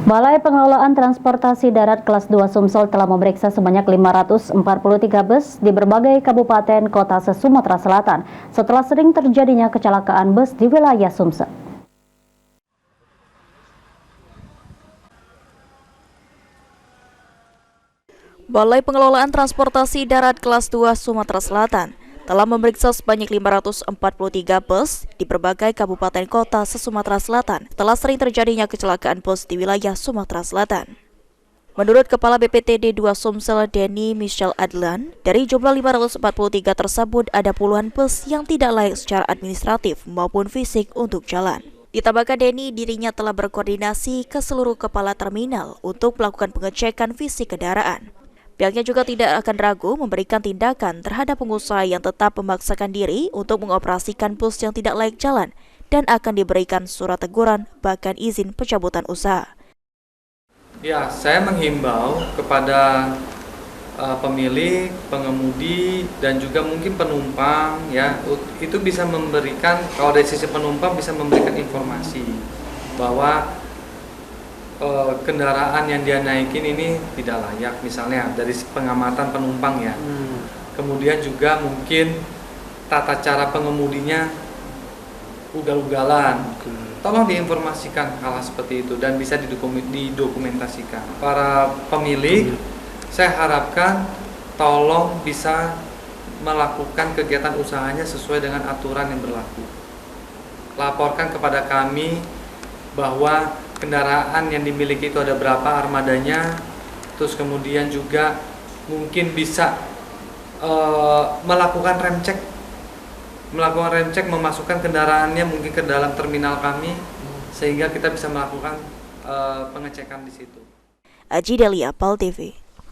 Balai Pengelolaan Transportasi Darat kelas 2 Sumsel telah memeriksa sebanyak 543 bus di berbagai kabupaten kota se-Sumatera Selatan setelah sering terjadinya kecelakaan bus di wilayah Sumsel. Balai Pengelolaan Transportasi Darat kelas 2 Sumatera Selatan telah memeriksa sebanyak 543 bus di berbagai kabupaten kota se-Sumatera Selatan setelah sering terjadinya kecelakaan bus di wilayah Sumatera Selatan. Menurut Kepala BPTD 2 Sumsel Denny Michelle Adlan, dari jumlah 543 tersebut ada puluhan bus yang tidak layak secara administratif maupun fisik untuk jalan. Ditambahkan Denny, dirinya telah berkoordinasi ke seluruh kepala terminal untuk melakukan pengecekan fisik kendaraan. Pihaknya juga tidak akan ragu memberikan tindakan terhadap pengusaha yang tetap memaksakan diri untuk mengoperasikan bus yang tidak layak jalan dan akan diberikan surat teguran bahkan izin pencabutan usaha. Ya, saya menghimbau kepada pemilik, pengemudi, dan juga mungkin penumpang ya, itu bisa memberikan, kalau dari sisi penumpang bisa memberikan informasi bahwa kendaraan yang dia naikin ini tidak layak, misalnya dari pengamatan penumpang ya. Kemudian juga mungkin tata cara pengemudinya ugal-ugalan. Tolong diinformasikan hal seperti itu dan bisa didokumentasikan. Para pemilik, saya harapkan tolong bisa melakukan kegiatan usahanya sesuai dengan aturan yang berlaku. Laporkan kepada kami bahwa kendaraan yang dimiliki itu ada berapa armadanya, terus kemudian juga mungkin bisa melakukan rem cek, memasukkan kendaraannya mungkin ke dalam terminal kami, sehingga kita bisa melakukan pengecekan di situ. Aji Delia, PAL TV.